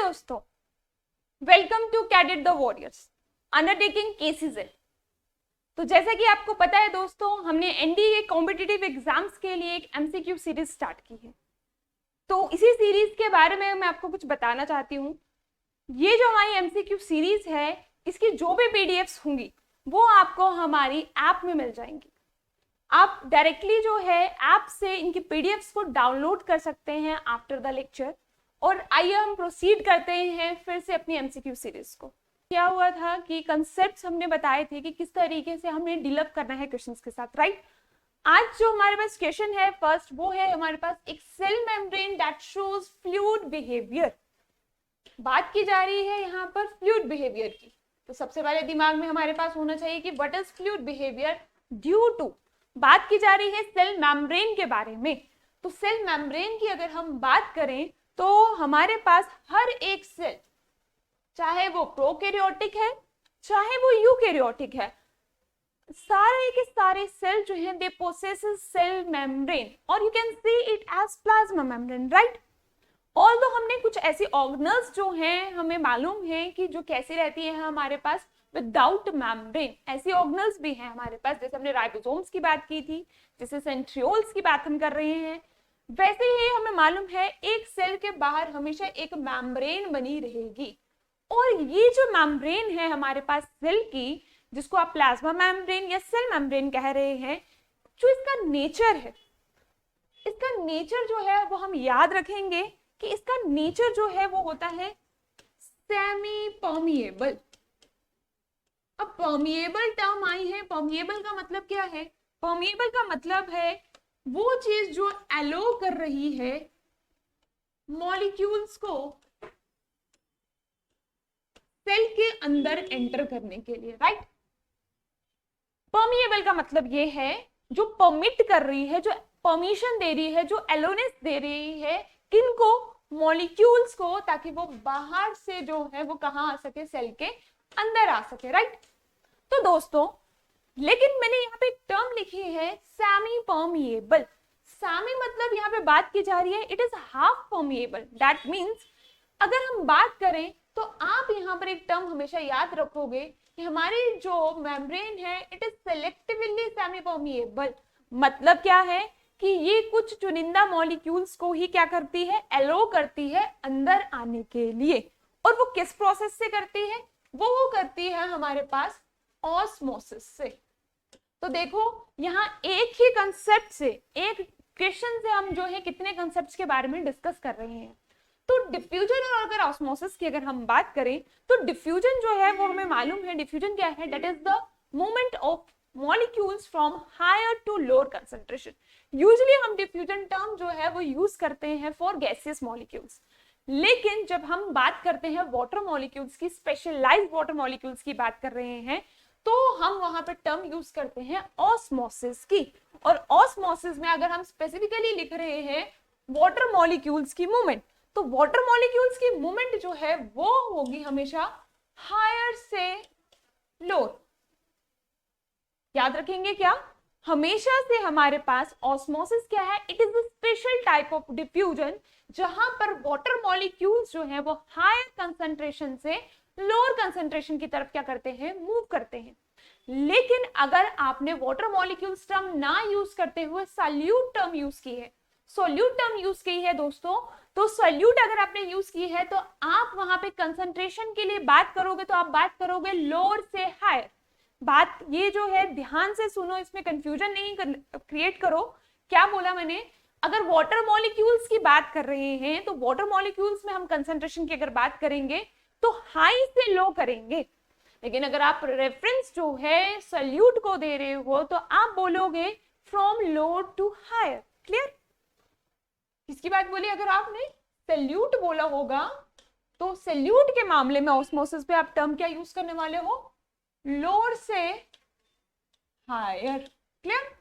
दोस्तों, welcome to cadet the warriors undertaking KCZ. तो जैसा कि आपको पता है दोस्तों, हमने एनडीए कॉम्पिटिटिव एग्जाम्स के लिए एक एमसीक्यू सीरीज स्टार्ट की है। तो इसी सीरीज के बारे में मैं आपको कुछ बताना चाहती हूँ। ये जो हमारी एमसीक्यू सीरीज है, इसकी जो भी पीडीएफ्स होंगी वो आपको हमारी ऐप में मिल जाएंगी। आप डायरेक्टली जो है ऐप से इनकी पीडीएफ्स को डाउनलोड कर सकते हैं आफ्टर द लेक्चर। और आइए हम प्रोसीड करते हैं फिर से अपनी एमसीक्यू सीरीज को। क्या हुआ था कि कंसेप्ट्स हमने बताए थे कि किस तरीके से हमें डील करना है क्वेश्चंस के साथ, राइट। आज जो हमारे पास क्वेश्चन है फर्स्ट, वो है हमारे पास एक cell membrane that shows fluid behaviour. बात की जा रही है यहाँ पर फ्लूइड बिहेवियर की। तो सबसे पहले दिमाग में हमारे पास होना चाहिए कि what is fluid behaviour due to. बात की जा रही है सेल मेम्ब्रेन के बारे में। तो सेल मेम्ब्रेन की अगर हम बात करें तो हमारे पास हर एक सेल, चाहे वो प्रोकैरियोटिक है चाहे वो यूकैरियोटिक है, सारे के सारे सेल जो हैं दे पोसेस सेल मेम्ब्रेन और you can see it as plasma membrane, right. Although हमने कुछ ऐसी ऑर्गेनल्स जो हैं हमें मालूम है कि जो कैसी रहती है हमारे पास विदाउट मेम्ब्रेन, ऐसी ऑर्गेनल्स भी हैं हमारे पास। जैसे हमने राइबोसोम्स की बात की थी, जैसे सेंट्रियोल्स की बात हम कर रहे हैं, वैसे ही हमें मालूम है एक सेल के बाहर हमेशा एक मेम्ब्रेन बनी रहेगी। और ये जो मेम्ब्रेन है हमारे पास सेल की, जिसको आप प्लाज्मा मेम्ब्रेन या सेल मेम्ब्रेन कह रहे हैं, जो इसका नेचर है, इसका नेचर जो है वो हम याद रखेंगे कि इसका नेचर जो है वो होता है सेमी परमिएबल। अब परमिएबल टर्म आई है, परमिएबल का मतलब क्या है? परमिएबल का मतलब है वो चीज जो अलो कर रही है मॉलिक्यूल्स को सेल के अंदर एंटर करने के लिए, राइट। परमिएबल का मतलब ये है जो परमिट कर रही है, जो परमिशन दे रही है, जो एलोनेस दे रही है, किनको? मॉलिक्यूल्स को, ताकि वो बाहर से जो है वो कहां आ सके, सेल के अंदर आ सके, राइट। तो दोस्तों, लेकिन मैंने यहाँ पे एक टर्म लिखी है सेमी परमिएबल। सेमी मतलब यहाँ पे बात की जा रही है it is half permeable. That means अगर हम बात करें तो आप यहाँ पर एक टर्म हमेशा याद रखोगे कि हमारी जो मेम्ब्रेन है it is selectively semi permeable. मतलब क्या है कि ये कुछ चुनिंदा मॉलिक्यूल्स को ही क्या करती है, एलो करती है अंदर आने के लिए। और वो किस प्रोसेस से करती है? वो करती है हमारे पास ऑस्मोसिस से। तो देखो, यहाँ एक ही कंसेप्ट से, एक क्वेश्चन से हम जो है कितने कंसेप्ट्स के बारे में डिस्कस कर रहे हैं। तो डिफ्यूजन और अगर ऑस्मोसिस की अगर हम बात करें तो डिफ्यूजन जो है वो हमें मालूम है, डिफ्यूजन क्या है? That is the movement of molecules from higher to lower concentration. Usually हम डिफ्यूजन टर्म जो है वो यूज करते हैं फॉर गैसियस मॉलिक्यूल्स, लेकिन जब हम बात करते हैं वाटर मॉलिक्यूल्स की, स्पेशलाइज्ड वाटर मॉलिक्यूल्स की बात कर रहे हैं, तो हम वहां पे टर्म यूज करते हैं ऑस्मोसिस की। और ऑस्मोसिस में अगर हम स्पेसिफिकली लिख रहे हैं वाटर मॉलिक्यूल्स की मूवमेंट, तो वाटर मॉलिक्यूल्स की मूवमेंट जो है वो होगी हमेशा हायर से लोअर। याद रखेंगे क्या? हमेशा से हमारे पास ऑस्मोसिस क्या है? It is a special type of diffusion जहां पर वाटर मॉलिक्यूल्स जो है वो हायर कंसंट्रेशन से लोअर कंसंट्रेशन की तरफ क्या करते हैं, मूव करते हैं। लेकिन अगर आपने वाटर मॉलिक्यूल्स टर्म ना यूज करते हुए सॉल्यूट टर्म यूज की है, सॉल्यूट टर्म यूज की है दोस्तों, तो सॉल्यूट अगर आपने यूज की है तो आप वहां पे कंसंट्रेशन के लिए बात करोगे तो आप बात करोगे लोअर से हायर। बात ये जो है ध्यान से सुनो, इसमें कंफ्यूजन नहीं क्रिएट करो। क्या बोला मैंने? अगर वाटर मॉलिक्यूल्स की बात कर रहे हैं तो वाटर मॉलिक्यूल्स में हम कंसंट्रेशन की अगर बात करेंगे तो हाई से लो करेंगे। लेकिन अगर आप रेफरेंस जो है सॉल्यूट को दे रहे हो तो आप बोलोगे from lower to higher. Clear? किसकी बात बोली? अगर आपने सॉल्यूट बोला होगा तो सॉल्यूट के मामले में ऑस्मोसिस पे आप टर्म क्या यूज करने वाले हो? लोअर से हायर। क्लियर?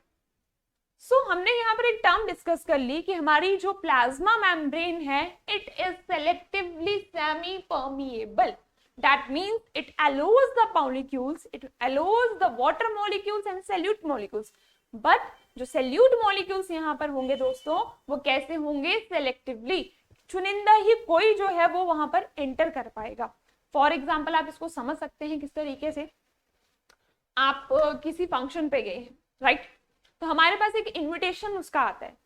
सो हमने यहाँ पर एक टर्म डिस्कस कर ली कि हमारी जो प्लाज्मा मेम्ब्रेन है it is selectively semi permeable. That means it allows the molecules, it allows the water molecules and solute molecules. But जो सॉल्यूट मॉलिक्यूल्स यहाँ पर होंगे दोस्तों वो कैसे होंगे? सेलेक्टिवली। चुनिंदा ही कोई जो है वो वहां पर एंटर कर पाएगा। फॉर एग्जाम्पल आप इसको समझ सकते हैं किस तरीके से, आप किसी फंक्शन पे गए हैं, राइट, तो हमारे पास एक इनविटेशन उसका आता है,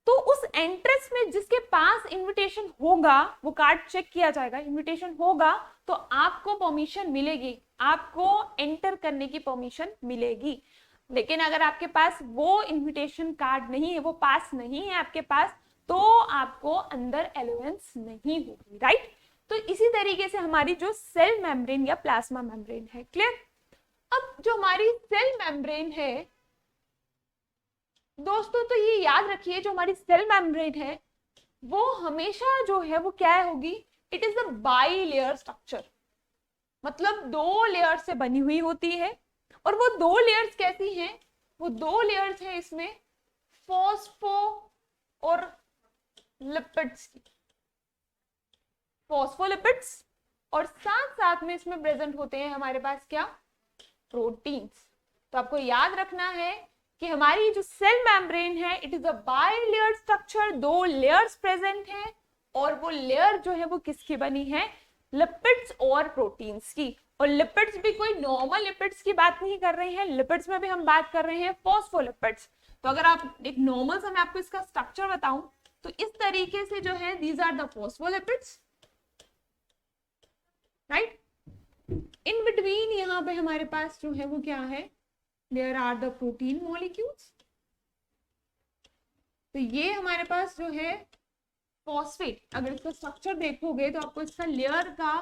तो उस एंट्रेंस में जिसके पास इनविटेशन होगा वो कार्ड चेक किया जाएगा, इनविटेशन होगा तो आपको परमिशन मिलेगी, आपको एंटर करने की परमिशन मिलेगी। लेकिन अगर आपके पास वो इनविटेशन कार्ड नहीं है, वो पास नहीं है आपके पास, तो आपको अंदर एलोवेंस नहीं होगी, राइट। तो इसी तरीके से हमारी जो सेल मेम्ब्रेन या प्लाज्मा मेम्ब्रेन है, क्लियर। अब जो हमारी सेल मेम्ब्रेन है दोस्तों, तो ये याद रखिए जो हमारी सेल मेम्ब्रेन है वो हमेशा जो है वो क्या होगी, it is a bilayer structure, मतलब 2 लेयर से बनी हुई होती है। और वो 2 लेयर्स कैसी हैं, वो 2 लेयर्स हैं इसमें फॉस्फो और लिपिड्स की, फॉस्फोलिपिड्स, और साथ साथ में इसमें प्रेजेंट होते हैं हमारे पास क्या, प्रोटीन्स। तो आपको याद रखना है कि हमारी जो सेल मेम्ब्रेन है it is a bilayer structure, 2 layers present हैं, और वो लेयर जो है वो किसकी बनी है, लिपिड्स और प्रोटीन्स की। और लिपिड्स भी कोई नॉर्मल लिपिड्स की बात नहीं कर रहे हैं, लिपिड्स में भी हम बात कर रहे हैं फॉस्फोलिपिड्स। तो अगर आप एक नॉर्मल से मैं आपको इसका स्ट्रक्चर बताऊं तो इस तरीके से जो है these are the phospholipids, right. In between यहाँ पे हमारे पास जो है वो क्या है, there are the protein molecules. तो ये हमारे पास जो है फॉस्फेट, अगर इसका स्ट्रक्चर देखोगे तो आपको इसका लेयर का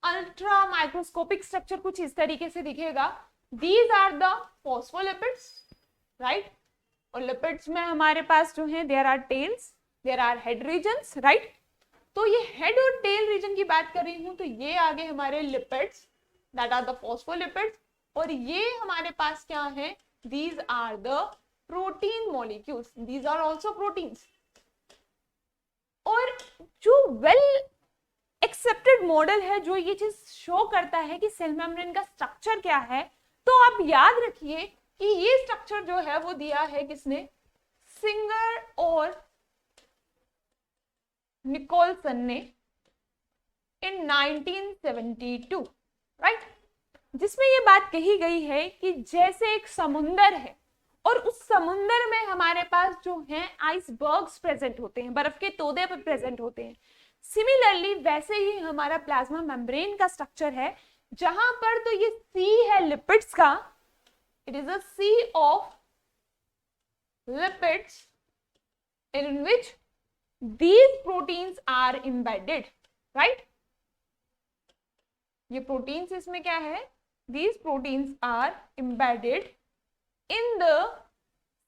अल्ट्रा माइक्रोस्कोपिक स्ट्रक्चर कुछ इस तरीके से दिखेगा। These are the phospholipids, right. और लिपिड्स में हमारे पास जो है there are tails, there are head regions, right. तो ये हेड और टेल रीजन की बात कर रही हूं, तो ये आगे हमारे lipids, that are the phospholipids, और ये हमारे पास क्या है, these are the protein molecules, these are also proteins. और जो वेल एक्सेप्टेड मॉडल है जो ये चीज शो करता है कि सेल मेम्ब्रेन का स्ट्रक्चर क्या है, तो आप याद रखिए कि ये स्ट्रक्चर जो है वो दिया है किसने, सिंगर और निकोलसन ने इन 1972, राइट। जिसमें ये बात कही गई है कि जैसे एक समुंदर है और उस समुंदर में हमारे पास जो है आइसबर्ग्स प्रेजेंट होते हैं, बर्फ के तोदे पर प्रेजेंट होते हैं, सिमिलरली वैसे ही हमारा प्लाज्मा मेम्ब्रेन का स्ट्रक्चर है, जहां पर तो ये सी है लिपिड्स का, it is a sea of lipids in which these proteins are embedded, right। ये प्रोटीन्स इसमें क्या है, these proteins are embedded in the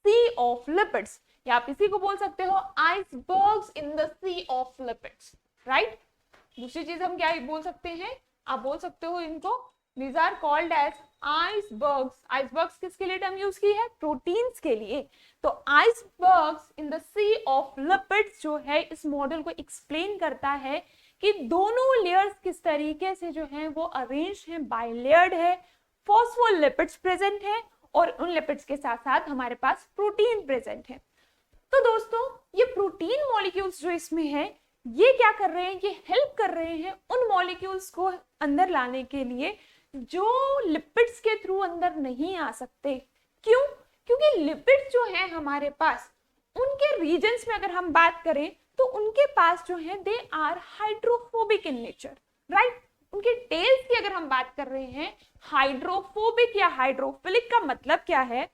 sea of lipids, या आप इसी को बोल सकते हो icebergs in the sea of lipids, right। दूसरी चीज हम क्या बोल सकते हैं, आप बोल सकते हो इनको these are called as icebergs। icebergs किसके लिए टर्म यूज की है, प्रोटीन्स के लिए। तो icebergs in the sea of lipids जो है इस मॉडल को एक्सप्लेन करता है कि दोनों लेयर्स किस तरीके से जो है वो अरेंज है, बाइलेयर्ड है, फॉस्फोलिपिड्स प्रेजेंट है, और उन लिपिड्स के साथ साथ हमारे पास प्रोटीन प्रेजेंट है। तो दोस्तों ये प्रोटीन मॉलिक्यूल्स जो इसमें है ये क्या कर रहे हैं, ये हेल्प कर रहे हैं उन मॉलिक्यूल्स को अंदर लाने के लिए जो लिपिड्स के थ्रू अंदर नहीं आ सकते। क्यों, क्योंकि लिपिड्स जो है हमारे पास उनके रीजन्स में अगर हम बात करें तो उनके पास जो है they are hydrophobic in nature, right. उनके टेल्स की अगर हम बात कर रहे हैं, हाइड्रोफोबिक या हाइड्रोफिलिक का मतलब क्या है,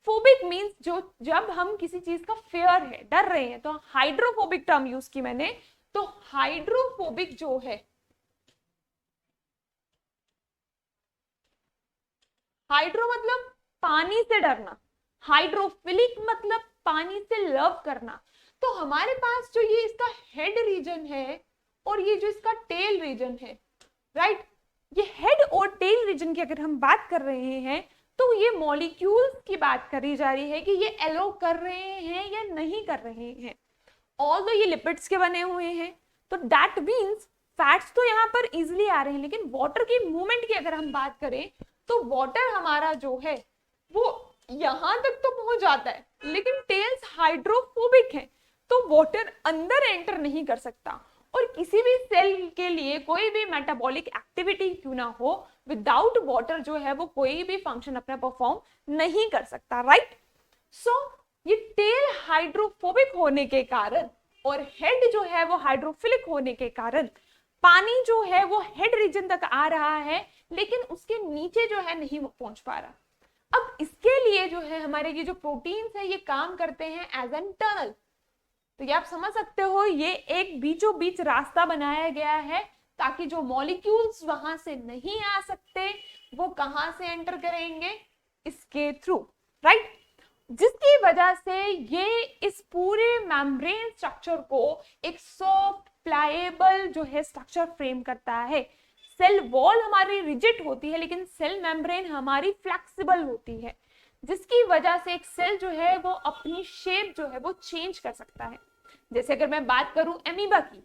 फोबिक मींस जो जब हम किसी चीज का फेयर है, डर रहे हैं, तो हाइड्रोफोबिक टर्म यूज की मैंने। तो हाइड्रोफोबिक जो है, हाइड्रो मतलब पानी से डरना, हाइड्रोफिलिक मतलब पानी से लव करना। तो हमारे पास जो ये इसका हेड रीजन है और ये जो इसका टेल रीजन है, राइट, ये हेड और टेल रीजन की अगर हम बात कर रहे हैं तो ये मॉलिक्यूल्स की बात करी जा रही है कि ये एलो कर रहे हैं या नहीं कर रहे हैं। ऑल्दो ये लिपिड्स के बने हुए हैं तो दैट मींस फैट्स तो यहाँ पर इजिली आ रहे हैं, लेकिन वाटर की मूवमेंट की अगर हम बात करें तो वाटर हमारा जो है वो यहां तक तो पहुंच जाता है, लेकिन टेल्स हाइड्रोफोबिक है। तो वाटर अंदर एंटर नहीं कर सकता, और किसी भी सेल के लिए कोई भी मेटाबॉलिक एक्टिविटी क्यों ना हो, विदाउट वाटर जो है वो कोई भी फंक्शन अपना परफॉर्म नहीं कर सकता, राइट। सो ये टेल हाइड्रोफोबिक होने के कारण और हेड जो है वो हाइड्रोफिलिक होने के कारण पानी जो है वो हेड रीजन तक आ रहा है, लेकिन उसके नीचे जो है नहीं पहुंच पा रहा। अब इसके लिए जो है हमारे ये जो प्रोटीन्स है ये काम करते हैं एज एन टनल। तो ये आप समझ सकते हो, ये एक बीचों बीच रास्ता बनाया गया है ताकि जो मॉलिक्यूल्स वहां से नहीं आ सकते वो कहां से एंटर करेंगे, इसके थ्रू, राइट। जिसकी वजह से ये इस पूरे मेम्ब्रेन स्ट्रक्चर को एक सॉफ्ट प्लाएबल जो है स्ट्रक्चर फ्रेम करता है। सेल वॉल हमारी रिजिड होती है, लेकिन सेल मेम्ब्रेन हमारी फ्लेक्सिबल होती है, जिसकी वजह से एक सेल जो है वो अपनी शेप जो है वो चेंज कर सकता है। जैसे अगर मैं बात करूं एमीबा की,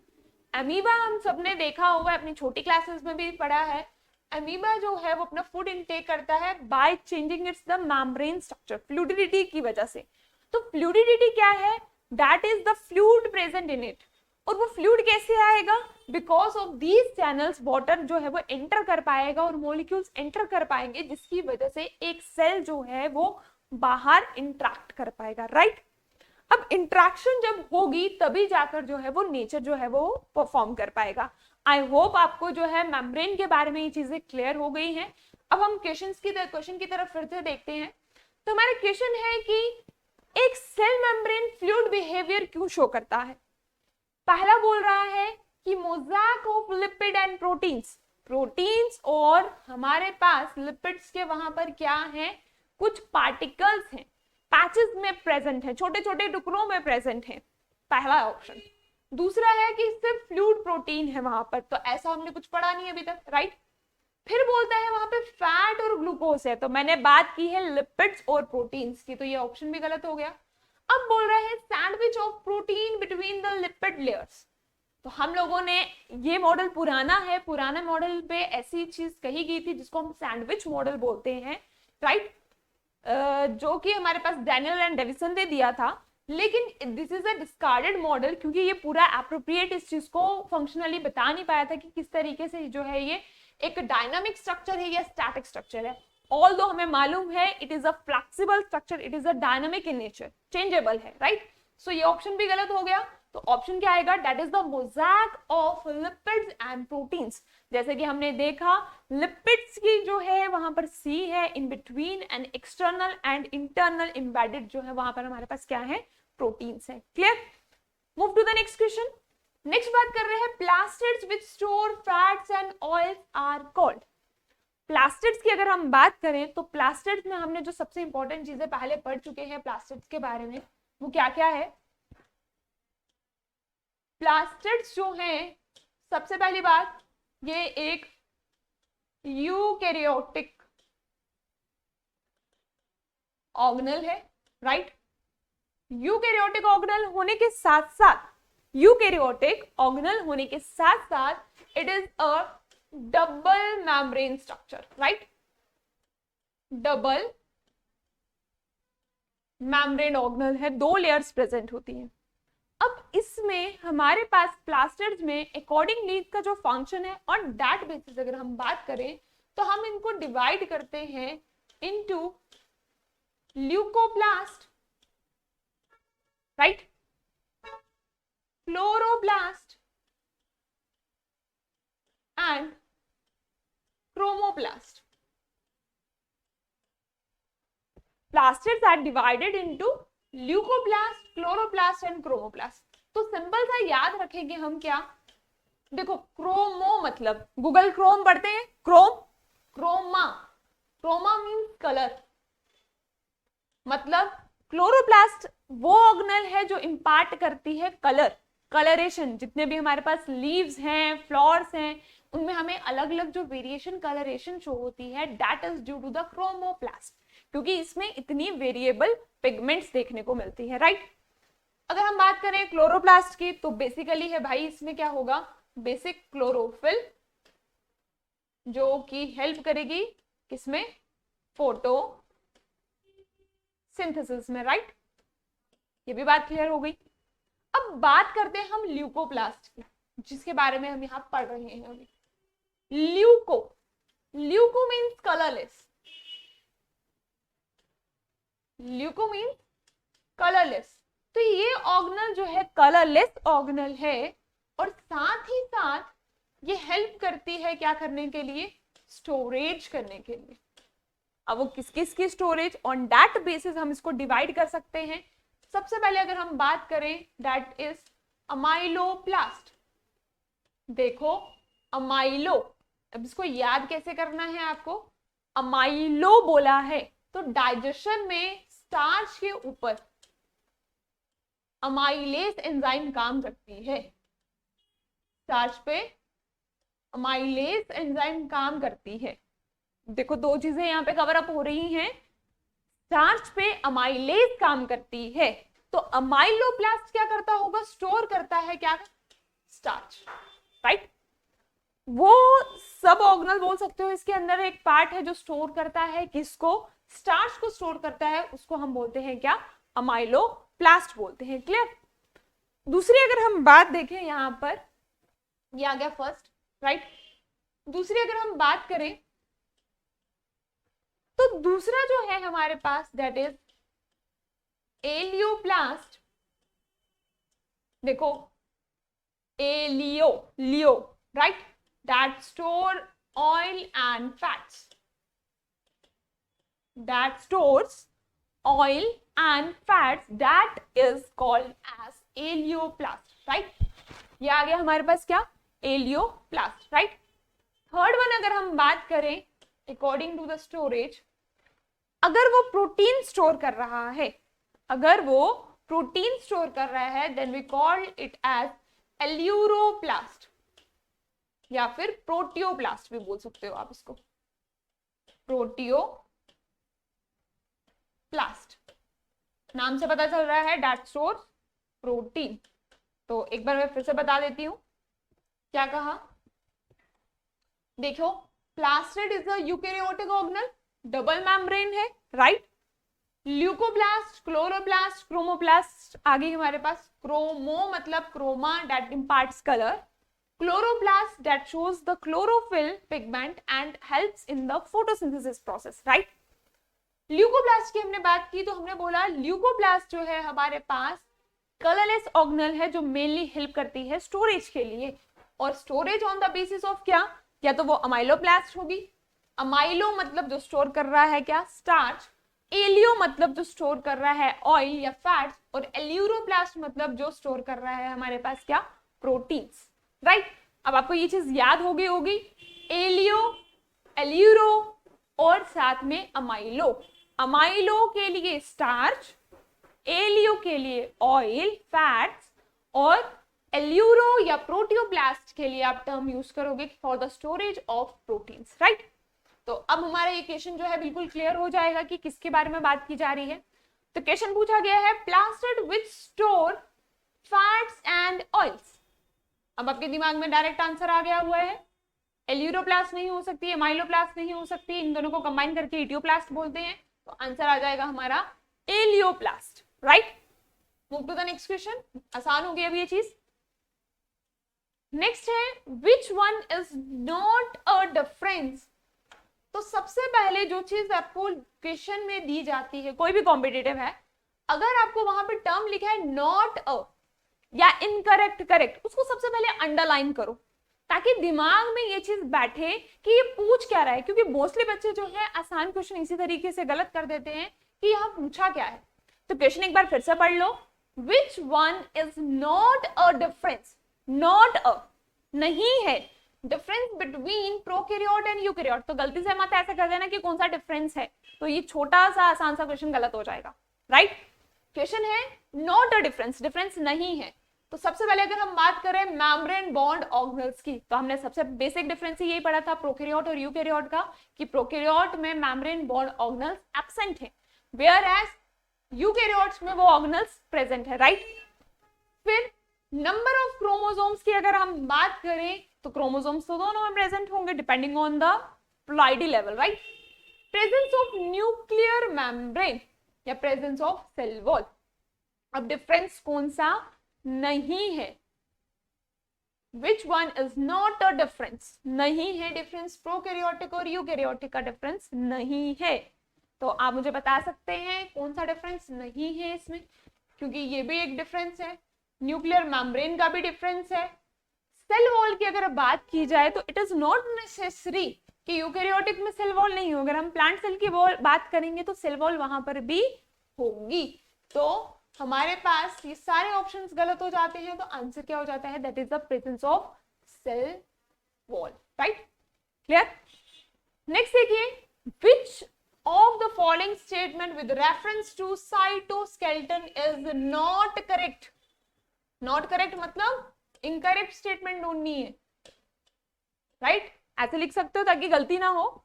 एमीबा हम सबने देखा होगा, अपनी छोटी क्लासेस में भी पढ़ा है। एमीबा जो है वो अपना फूड इनटेक करता है by changing it's the membrane structure, fluidity की वजह से। तो फ्लूइडिटी क्या है? That is the fluid present in it. और वो फ्लूइड कैसे आएगा? Because of these channels water जो है वो एंटर कर पाएगा और मॉलिक्यूल्स एंटर कर पाएंगे, जिसकी वजह से एक सेल जो है वो बाहर इंट्रैक्ट कर पाएगा, राइट। अब इंट्रैक्शन जब होगी तभी जाकर जो है वो नेचर जो है वो परफॉर्म कर पाएगा। आई होप आपको जो है मेम्ब्रेन के बारे में ये चीजें क्लियर हो गई हैं। अब हम क्वेश्चन की तरफ फिर से देखते हैं। तो हमारा क्वेश्चन है कि एक सेल मेम्ब्रेन फ्लूइड बिहेवियर क्यों शो करता है? पहला बोल रहा है कि mosaic of lipid and proteins और हमारे पास लिपिड्स के वहां पर क्या है, कुछ पार्टिकल्स हैं, पैचेस में प्रेजेंट है, छोटे छोटे टुकड़ों में प्रेजेंट है, पहला ऑप्शन। दूसरा है कि सिर्फ फ्लूइड प्रोटीन है वहां पर, तो ऐसा हमने कुछ पढ़ा नहीं अभी तक, राइट। फिर बोलता है वहां पे फैट और ग्लूकोज है, तो मैंने बात की है लिपिड्स और प्रोटीन्स की, तो ये ऑप्शन भी गलत हो गया। अब बोल रहे हैं sandwich of protein between the lipid layers. तो हम लोगों ने ये मॉडल पुराना है, पुराने मॉडल पे ऐसी चीज कही गई थी जिसको हम सैंडविच मॉडल बोलते हैं, राइट, जो कि हमारे पास डैनियल एंड डेविसन ने दिया था। लेकिन this is a discarded model, क्योंकि ये पूरा एप्रोप्रिएट इस चीज को फंक्शनली बता नहीं पाया था कि किस तरीके से जो है ये एक डायनामिक स्ट्रक्चर है या स्टैटिक स्ट्रक्चर है। ऑल्दो हमें मालूम है it is a flexible structure, it is a dynamic in nature, changeable है, राइट। सो ये ऑप्शन भी गलत हो गया। तो ऑप्शन क्या आएगा? That is the mosaic of lipids and proteins. जैसे कि हमने देखा लिपिड्स की जो है वहां पर सी है in between, and external and internal embedded जो है वहां पर हमारे पास क्या है? प्रोटीन्स है। Clear? Move to the next question. Next बात कर रहे हैं plastids which store fats and oils are called. Plastids की अगर हम बात करें तो प्लास्टिड्स में हमने जो सबसे इंपॉर्टेंट चीजें पहले पढ़ चुके हैं प्लास्टिड्स के बारे में, वो क्या क्या है? प्लास्टिड्स जो हैं, सबसे पहली बात, ये एक यूकैरियोटिक ऑर्गेनल है, राइट। यूकैरियोटिक ऑर्गेनल होने के साथ साथ it is a double membrane structure, right. Double membrane organelle है, 2 लेयर्स प्रेजेंट होती हैं। अब इसमें हमारे पास प्लास्टिड्स में अकॉर्डिंगली का जो फंक्शन है, ऑन दैट बेसिस अगर हम बात करें तो हम इनको डिवाइड करते हैं into leucoplast, right, chloroplast and chromoplast. Plastids are divided into leucoplast, chloroplast and chromoplast. तो सिंपल सा याद रखेंगे हम क्या? देखो, क्रोमो मतलब गूगल क्रोम पढ़ते हैं, क्रोमा मीन्स कलर, मतलब क्लोरोप्लास्ट वो ऑर्गेनल है जो इंपार्ट करती है कलरेशन। जितने भी हमारे पास लीव्स हैं, फ्लावर्स हैं, उनमें हमें अलग अलग जो वेरिएशन कलरेशन शो होती है, that is due to the chromoplast, क्योंकि इसमें इतनी वेरिएबल पिगमेंट्स देखने को मिलती है, राइट। अगर हम बात करें क्लोरोप्लास्ट की तो बेसिकली है भाई, इसमें क्या होगा? बेसिक क्लोरोफिल, जो कि हेल्प करेगी किसमें? फोटो सिंथेसिस में, राइट। ये भी बात क्लियर हो गई। अब बात करते हैं हम ल्यूकोप्लास्ट की, जिसके बारे में हम यहाँ पढ़ रहे हैं अभी। Leuco means colourless, leuco means colourless. तो ये ऑर्गेनल जो है कलरलेस ऑर्गेनल है, और साथ ही साथ ये हेल्प करती है क्या करने के लिए, स्टोरेज करने के लिए। अब वो किस किस की स्टोरेज, ऑन दैट बेसिस हम इसको डिवाइड कर सकते हैं। सबसे पहले अगर हम बात करें दैट इज अमाइलोप्लास्ट। देखो अमाइलो, अब इसको याद कैसे करना है आपको, अमाइलो बोला है तो डाइजेशन में स्टार्च के ऊपर अमाइलेज एंजाइम काम करती है, स्टार्च पे अमाइलेज एंजाइम काम करती है। देखो दो चीजें यहाँ पे कवर अप हो रही हैं, स्टार्च पे अमाइलेज काम करती है, तो अमाइलोप्लास्ट क्या करता होगा, स्टोर करता है क्या, स्टार्च, राइट। वो सब ऑर्गेनल बोल सकते हो, इसके अंदर एक पार्ट है जो स्टोर करता है किसको, स्टार्च को स्टोर करता है, उसको हम बोलते हैं क्या, अमाइलोप्लास्ट बोलते हैं। क्लियर। दूसरी अगर हम बात देखें यहां पर, ये आ गया फर्स्ट, राइट। दूसरी अगर हम बात करें तो दूसरा जो है हमारे पास दैट इज एलियोप्लास्ट। देखो लियो, right, that store oil and fats, that stores oil and fats, that is called as elioplast, right। ये आ गया हमारे पास क्या, elioplast, right। थर्ड वन अगर हम बात करें अकॉर्डिंग टू द स्टोरेज, अगर वो प्रोटीन स्टोर कर रहा है, अगर वो प्रोटीन स्टोर कर रहा है then we call it as aleuroplast, या फिर प्रोटियोप्लास्ट भी बोल सकते हो आप इसको, प्रोटियोप्लास्ट नाम से पता चल रहा है दैट स्टोर्स प्रोटीन। तो एक बार मैं फिर से बता देती हूं क्या कहा। देखो plastid is a eukaryotic organelle, double membrane है, राइट। ल्यूकोप्लास्ट, क्लोरोप्लास्ट, क्रोमोप्लास्ट आ गई हमारे पास। क्रोमो मतलब chroma, that imparts colour. Chloroplast that shows the chlorophyll pigment and helps in the photosynthesis process, right। Leucoplast की हमने बात की तो हमने बोला ल्यूकोप्लास्ट जो है हमारे पास कलरलेस ऑर्गेनल है जो मेनली हेल्प करती है स्टोरेज के लिए, और storage on the basis of क्या, या तो वो अमाइलोप्लास्ट होगी, अमाइलो मतलब जो स्टोर कर रहा है क्या, स्टार्च, एलियो मतलब जो स्टोर कर रहा है ऑयल या फैट्स, और एल्यूरोप्लास्ट मतलब जो स्टोर कर रहा है हमारे पास क्या, प्रोटीन्स, राइट। अब आपको ये चीज याद हो गई होगी, एलियो, एल्यूरो और साथ में अमाइलो। अमाइलो के लिए स्टार्च, एलियो के लिए ऑयल फैट्स, और एल्यूरो या प्रोटियोप्लास्ट के लिए आप टर्म यूज करोगे for the storage of proteins, right. तो अब हमारा ये क्वेश्चन जो है बिल्कुल क्लियर हो जाएगा कि किसके बारे में बात की जा रही है। तो क्वेश्चन पूछा गया है plastid which store fats and oils. अब आपके दिमाग में डायरेक्ट आंसर आ गया हुआ है, एल्यूरोप्लास्ट नहीं हो सकती, एमाइलोप्लास्ट नहीं हो सकती, इन दोनों को कंबाइन करके इटियोप्लास्ट बोलते हैं, तो आंसर आ जाएगा हमारा elaioplast, right. Move to the next question, आसान हो गई अब ये चीज। नेक्स्ट है which one is not a difference. तो सबसे पहले जो चीज आपको क्वेश्चन में दी जाती है, कोई भी कॉम्पिटिटिव है, अगर आपको वहां पे टर्म लिखा है नॉट अ या इनकरेक्ट करेक्ट, उसको सबसे पहले अंडरलाइन करो ताकि दिमाग में ये चीज बैठे कि ये पूछ क्या रहा है, क्योंकि मोस्टली बच्चे जो है आसान क्वेश्चन इसी तरीके से गलत कर देते हैं कि यहाँ पूछा क्या है। तो क्वेश्चन एक बार फिर से पढ़ लो, which one is not a difference, not a नहीं है, difference between prokaryote and eukaryote. तो गलती से मत ऐसा कर देना कि कौन सा डिफरेंस है, तो ये छोटा सा आसान सा क्वेश्चन गलत हो जाएगा, राइट। क्वेश्चन है नॉट अ डिफरेंस, डिफरेंस नहीं है। तो सबसे पहले अगर हम बात करें मेम्ब्रेन बॉन्ड ऑर्गेनल्स की, तो हमने सबसे बेसिक डिफरेंस यही पढ़ा था प्रोकैरियोट और यूकैरियोट का, कि प्रोकैरियोट में मेम्ब्रेन बॉन्ड ऑर्गेनल्स एब्सेंट है, वेयर एज यूकैरियोट्स में वो ऑर्गेनल्स प्रेजेंट है, राइट। फिर नंबर ऑफ क्रोमोसोम्स की अगर हम बात करें तो क्रोमोसोम्स तो दोनों में प्रेजेंट होंगे depending on the ploidy level, right. Presence of nuclear membrane या प्रेजेंस ऑफ सेल वॉल। अब डिफरेंस कौन सा नहीं है, which one is not a difference, नहीं है डिफरेंस, प्रोकैरियोटिक और यूकैरियोटिक का डिफरेंस नहीं है। तो आप मुझे बता सकते हैं कौन सा डिफरेंस नहीं है इसमें, क्योंकि ये भी एक डिफरेंस है, न्यूक्लियर मेम्ब्रेन का भी डिफरेंस है। सेल वॉल की अगर बात की जाए तो इट इज नॉट नेसेसरी कि यूकैरियोटिक में सेल वॉल नहीं होगा, अगर हम प्लांट सेल की बात करेंगे तो सेल वॉल वहां पर भी होगी। तो हमारे पास ये सारे ऑप्शंस गलत हो जाते हैं, तो आंसर क्या हो जाता है, that is the presence of cell wall, right, clear. Next देखिए, which of the following statement with reference to cytoskeleton is not correct. Not correct मतलब इनकरेक्ट स्टेटमेंट ढूंढनी है, राइट, ऐसे लिख सकते हो ताकि गलती ना हो।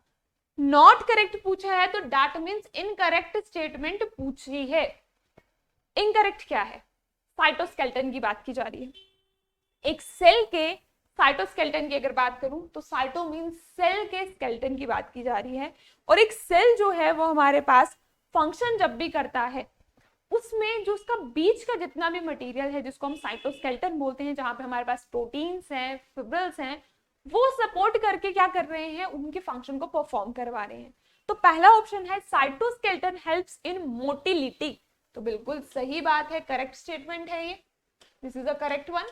नॉट करेक्ट पूछा है तो दैट मीन्स इनकरेक्ट स्टेटमेंट पूछी है। इनकरेक्ट क्या है, साइटोस्केलेटन की बात की जा रही है। एक सेल के साइटोस्केलेटन की अगर बात करूं तो साइटो मीन्स सेल के स्केलेटन की बात की जा रही है, और एक सेल जो है वो हमारे पास फंक्शन जब भी करता है उसमें जो उसका बीच का जितना भी मटेरियल है जिसको हम साइटोस्केलेटन बोलते हैं, जहां पे हमारे पास प्रोटीन्स हैं, फिब्रिल्स हैं, वो सपोर्ट करके क्या कर रहे हैं, उनके फंक्शन को परफॉर्म करवा रहे हैं। तो पहला ऑप्शन है साइटोस्केलेटन हेल्प्स इन मोटिलिटी, तो बिल्कुल सही बात है, करेक्ट स्टेटमेंट है ये, this is a correct one,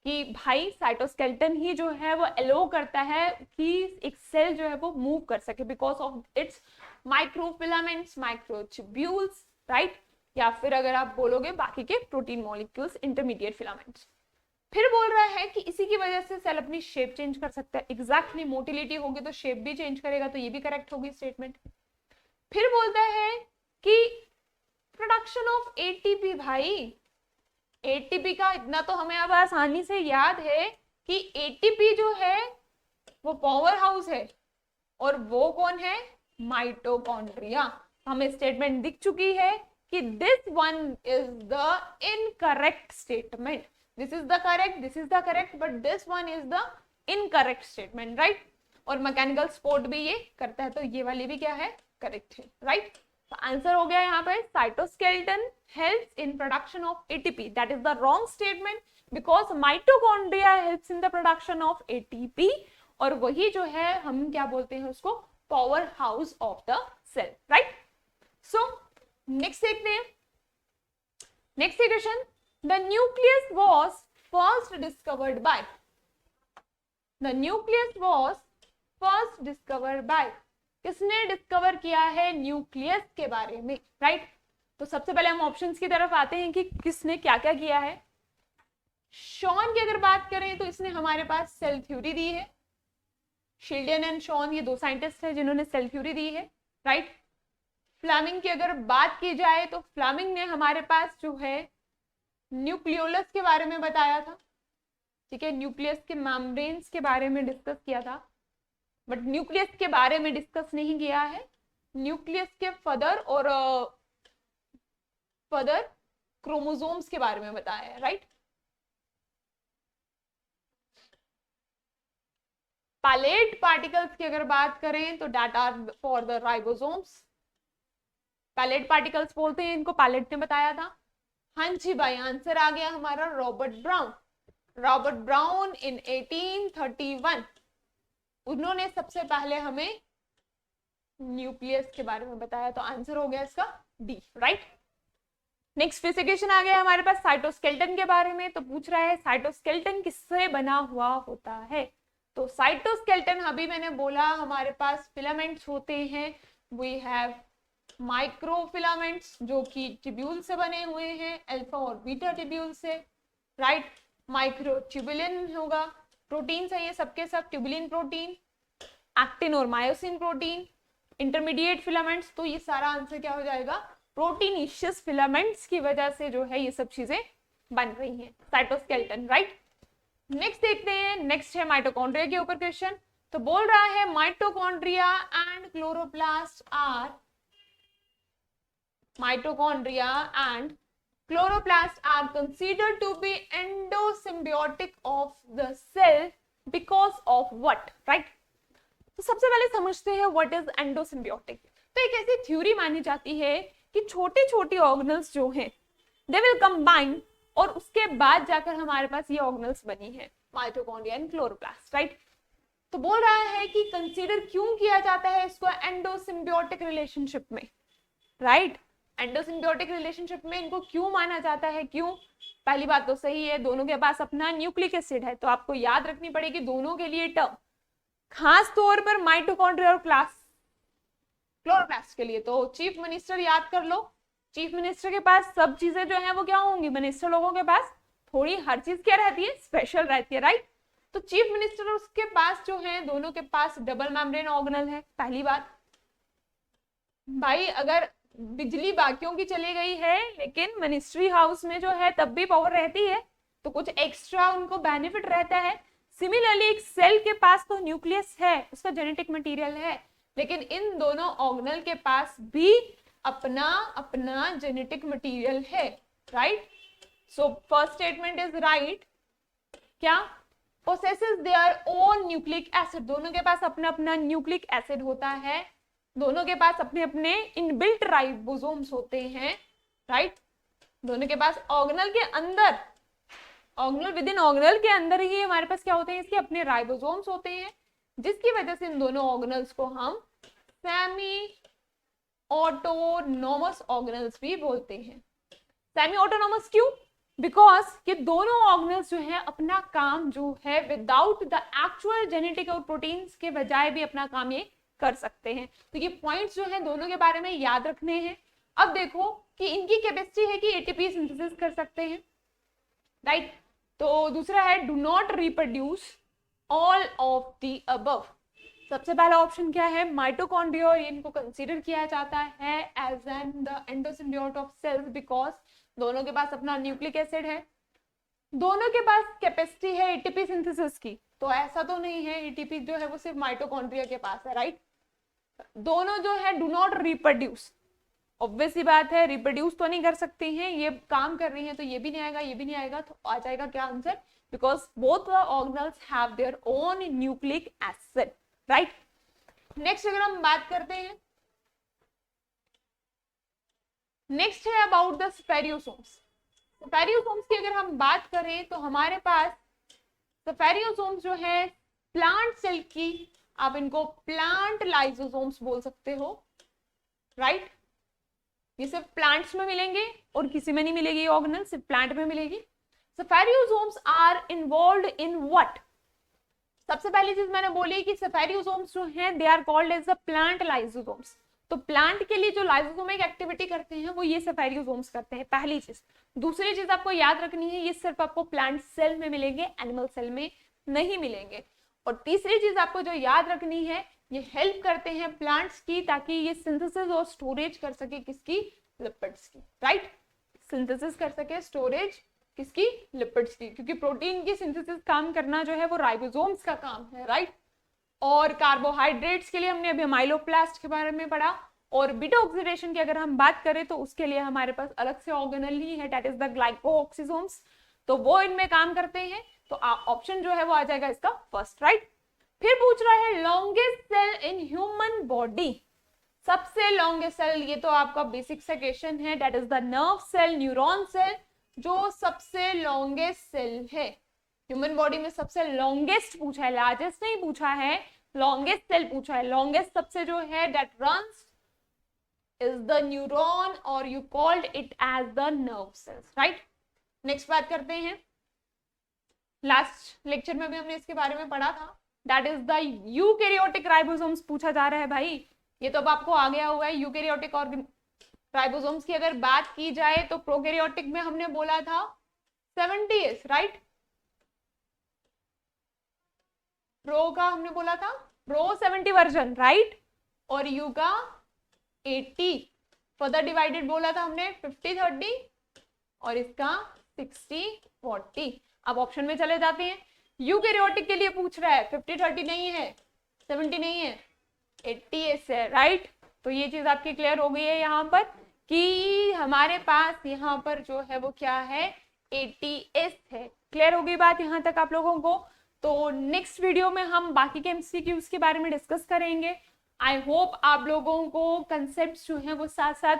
कि भाई साइटोस्केलेटन ही जो है वो एलो करता है कि एक सेल जो है वो मूव कर सके because of its microfilaments, microtubules, right, या फिर अगर आप बोलोगे बाकी के प्रोटीन मॉलिक्यूल्स, इंटरमीडिएट फिलामेंट्स। फिर बोल रहा है कि इसी की वजह से सेल अपनी शेप चेंज कर सकता है, एग्जैक्टली मोटिलिटी होगी तो शेप भी चेंज करेगा, तो ये भी करेक्ट होगी स्टेटमेंट। फिर बोलता है कि प्रोडक्शन ऑफ एटीपी, भाई एटीपी का इतना तो हमें अब आसानी से याद है कि एटीपी जो है वो पावर हाउस है, और वो कौन है, माइटोकॉन्ड्रिया। हमें स्टेटमेंट दिख चुकी है कि this one is the incorrect statement, this is the correct, this is the correct, but this one is the incorrect statement, right. और मैकेनिकल स्पोर्ट भी ये करता है, तो ये वाली भी क्या है, करेक्ट है, राइट। तो आंसर हो गया यहाँ पे cytoskeleton helps in production of ATP, that is the wrong statement because mitochondria helps in the production of ATP, और वही जो है हम क्या बोलते हैं उसको, power house of the cell, right. So next देखते हैं, next question, the nucleus was first discovered by, the nucleus was first discovered by, किसने डिस्कवर किया है न्यूक्लियस के बारे में, राइट। तो सबसे पहले हम ऑप्शंस की तरफ आते हैं कि किसने क्या क्या किया है। शॉन की अगर बात करें तो इसने हमारे पास सेल थ्योरी दी है, शिल्डन एंड शॉन ये दो साइंटिस्ट हैं जिन्होंने सेल थ्योरी दी है, राइट। फ्लेमिंग की अगर बात की जाए तो फ्लेमिंग ने हमारे पास जो है न्यूक्लियोलस के बारे में बताया था, ठीक है, न्यूक्लियस के मेम्ब्रेन्स के बारे में डिस्कस किया था, बट न्यूक्लियस के बारे में डिस्कस नहीं किया है, न्यूक्लियस के फर्दर और फर्दर क्रोमोसोम्स के बारे में बताया है, राइट। पैलेट पार्टिकल्स की अगर बात करें तो that are for the ribosomes, Palade particles बोलते हैं इनको, पैलेट ने बताया था। हाँ जी भाई, आंसर आ गया हमारा रॉबर्ट ब्राउन, रॉबर्ट ब्राउन इन 1831 उन्होंने सबसे पहले हमें न्यूक्लियस के बारे में बताया, तो आंसर हो गया इसका डी, राइट। नेक्स्ट फिर से क्वेश्चन आ गया हमारे पास साइटोस्केलेटन के बारे में, तो पूछ रहा है साइटोस्केलेटन किससे बना हुआ होता है। तो साइटोस्केलेटन अभी मैंने बोला हमारे पास फिलामेंट्स होते हैं, वी हैव माइक्रोफिलामेंट्स जो कि ट्यूब्यूल से बने हुए हैं, अल्फा और बीटा ट्यूब्यूल से, राइट। माइक्रोट्यूबुलिन होगा, प्रोटीन है ये सबके सब, ट्यूबुलिन प्रोटीन, एक्टिन और मायोसिन प्रोटीन, इंटरमीडिएट फिलामेंट्स, तो ये सारा आंसर क्या हो जाएगा, प्रोटीनिशियस फिलामेंट्स की वजह से जो है ये सब चीजें बन रही हैं, साइटोस्केलेटन, राइट। नेक्स्ट देखते हैं, नेक्स्ट है माइटोकॉन्ड्रिया के ऊपर क्वेश्चन, तो बोल रहा है mitochondria and chloroplast are, mitochondria and chloroplasts are considered to be endosymbiotic of the cell because of what, right? तो सबसे पहले समझते हैं what is endosymbiotic। तो एक ऐसी थ्योरी मानी जाती है कि छोटे छोटे ऑर्गेनल्स जो हैं they will combine और उसके बाद जाकर हमारे पास ये ऑर्गेनल्स बनी है, माइटोकॉन्ड्रिया एंड क्लोरोप्लास्ट, राइट। तो बोल रहा है कि कंसीडर क्यों किया जाता है इसको एंडोसिम्बियोटिक रिलेशनशिप में, राइट। एंडोसिम्बियोटिक रिलेशनशिप में इनको क्यों माना जाता है, क्यों? पहली बात तो सही है, दोनों के पास अपना न्यूक्लिक एसिड है, तो आपको याद रखनी पड़ेगी दोनों के लिए टर्म, खास तौर पर माइटोकॉन्ड्रिया और क्लोरोप्लास्ट के लिए। तो चीफ मिनिस्टर याद कर लो, चीफ मिनिस्टर के पास सब चीजें जो है वो क्या होंगी, मिनिस्टर लोगों के पास थोड़ी हर चीज क्या रहती है, स्पेशल रहती है, राइट। तो चीफ मिनिस्टर उसके पास जो है, दोनों के पास डबल मेम्ब्रेन ऑर्गेनल है। पहली बात भाई, अगर बिजली बाकियों की चली गई है लेकिन मिनिस्ट्री हाउस में जो है तब भी पावर रहती है, तो कुछ एक्स्ट्रा उनको बेनिफिट रहता है। सिमिलरली एक सेल के पास तो न्यूक्लियस है, उसका जेनेटिक मटेरियल है, लेकिन इन दोनों ऑर्गेनल के पास भी अपना अपना जेनेटिक मटेरियल है, right. So first statement is right. क्या? Possesses their own nucleic acid, दोनों के पास अपना अपना न्यूक्लिक एसिड होता है, दोनों के पास अपने अपने इनबिल्ट राइबोसोम्स होते हैं, राइट। दोनों के पास ऑर्गेनल के अंदर, ऑर्गेनल विद इन ऑर्गेनल के अंदर ही हमारे पास क्या होते हैं, इसके अपने राइबोसोम्स होते हैं, जिसकी वजह से इन दोनों ऑर्गेनल्स को हम सेमी ऑटोनोमस ऑर्गेनल्स भी बोलते हैं। सेमी ऑटोनोमस क्यों? बिकॉज ये दोनों ऑर्गेनल्स जो है अपना काम जो है विदाउट द एक्चुअल जेनेटिक और प्रोटीन्स के बजाय भी अपना काम ये कर सकते हैं। तो ये पॉइंट्स जो है दोनों के बारे में याद रखने हैं। अब देखो कि इनकी कैपेसिटी है कि एटीपी सिंथेसिस कर सकते हैं, राइट। तो दूसरा है do not reproduce all of the above. सबसे पहला ऑप्शन क्या है, माइटोकॉन्ड्रिया, और इनको कंसीडर किया जाता है as an the endosymbiote of cells because दोनों के पास अपना न्यूक्लिक एसिड है, दोनों के पास कैपेसिटी है एटीपी सिंथेसिस की। तो ऐसा तो नहीं है एटीपी जो है वो सिर्फ माइटोकॉन्ड्रिया के पास है, राइट। दोनों जो है डू नॉट रिप्रोड्यूस, ऑब्वियस सी बात है, रिप्रोड्यूस तो नहीं कर सकती हैं, ये काम कर रही हैं, तो ये भी नहीं आएगा, ये भी नहीं आएगा, तो आ जाएगा क्या answer, because both the organelles have their own nucleic acid, right. Next अगर हम बात करते हैं, नेक्स्ट है अबाउट द स्पेरियोसोम्स। स्पेरियोसोम्स की अगर हम बात करें तो हमारे पास स्पेरियोसोम्स जो है प्लांट सेल की, आप इनको प्लांट लाइसोसोम्स बोल सकते हो, राइट। ये सिर्फ प्लांट्स में मिलेंगे और किसी में नहीं मिलेगी, ऑर्गेनल सिर्फ प्लांट में मिलेगी। Spherosomes are involved in what? सबसे पहली चीज मैंने बोली कि स्पेरियोसोम्स जो हैं they are called as the plant lysosomes. तो प्लांट के लिए जो लाइसोसोमिक एक्टिविटी करते हैं वो ये स्पेरियोसोम्स करते हैं, पहली चीज। दूसरी चीज आपको याद रखनी है, ये सिर्फ आपको प्लांट सेल में मिलेंगे, एनिमल सेल में नहीं मिलेंगे। और तीसरी चीज आपको जो याद रखनी है, ये हेल्प करते हैं प्लांट्स की ताकि ये सिंथेसिस और स्टोरेज कर सके किसकी, लिपिड्स की, राइट। सिंथेसिस कर सके, स्टोरेज किसकी, लिपिड्स की, क्योंकि प्रोटीन की सिंथेसिस काम करना जो है वो राइबोसोम्स का काम है, राइट। और कार्बोहाइड्रेट्स के लिए हमने अभी माइलोप्लास्ट के बारे में पढ़ा, और बीटा ऑक्सीडेशन की अगर हम बात करें तो उसके लिए हमारे पास अलग से ऑर्गेनल ही है, दैट इज द ग्लाइकोऑक्सीसोम्स, तो वो इनमें काम करते हैं। तो ऑप्शन जो है वो आ जाएगा इसका फर्स्ट, राइट। फिर पूछ रहा है longest cell in human body, सबसे लॉन्गेस्ट सेल, ये तो आपका बेसिक सा क्वेश्चन है, that is the nerve cell, neuron cell, जो सबसे लॉन्गेस्ट सेल है ह्यूमन बॉडी में, सबसे लॉन्गेस्ट पूछा है, लार्जेस्ट नहीं पूछा है, लॉन्गेस्ट सेल पूछा है। लॉन्गेस्ट सबसे जो है that runs is the neuron और you called it as the nerve cells, right. Next बात करते हैं, लास्ट लेक्चर में भी हमने इसके बारे में पढ़ा था, that is the eukaryotic ribosomes पूछा जा रहा है भाई, ये तो अब आपको आ गया हुआ है। यूकैरियोटिक राइबोसोम्स की अगर बात की जाए तो प्रोकैरियोटिक में हमने बोला था 70s, राइट। प्रो का हमने बोला था प्रो 70 वर्जन, राइट, और यू का 80, फर्दर डिवाइडेड बोला था हमने 50-30 और इसका 60-40। अब ऑप्शन में चले जाते हैं, यूकैरियोटिक के लिए पूछ रहा है 50-30 नहीं है, 70 नहीं है, 80s है, राइट। तो ये चीज आपकी क्लियर हो गई है यहाँ पर कि हमारे पास यहाँ पर जो है वो क्या है, 80s है। क्लियर हो गई बात यहाँ तक आप लोगों को? तो नेक्स्ट वीडियो में हम बाकी के एमसीक्यूज के बारे में डिस्कस करेंगे। आई होप आप लोगों को कंसेप्ट जो है वो साथ साथ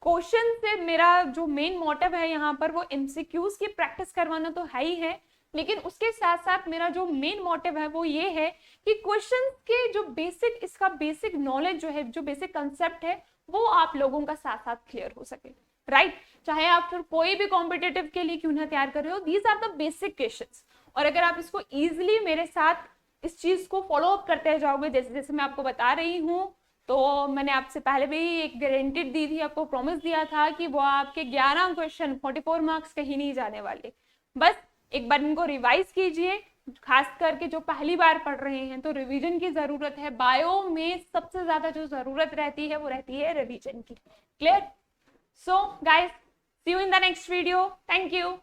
क्वेश्चन से मेरा जो मेन मोटिव है यहाँ पर वो एमसीक्यूज की प्रैक्टिस करवाना तो है ही है, लेकिन उसके साथ साथ मेरा जो मेन मोटिव है वो ये है कि क्वेश्चन के जो बेसिक, इसका बेसिक नॉलेज जो है, जो बेसिक कंसेप्ट है, वो आप लोगों का साथ साथ क्लियर हो सके, राइट? चाहे आप फिर कोई भी कॉम्पिटिटिव के लिए क्यों ना तैयार कर रहे हो, these are the basic questions. और अगर आप इसको इजिली मेरे साथ इस चीज को फॉलो अप करते जाओगे, जैसे जैसे मैं आपको बता रही हूँ, तो मैंने आपसे पहले भी एक गारंटीड दी थी, आपको प्रॉमिस दिया था कि वो आपके 11 क्वेश्चन 44 मार्क्स कहीं नहीं जाने वाले। बस एक बार इनको रिवाइज कीजिए, खास करके जो पहली बार पढ़ रहे हैं तो रिवीजन की जरूरत है। बायो में सबसे ज्यादा जो जरूरत रहती है वो रहती है रिवीजन की। Clear? So guys, see you in the next video. Thank you.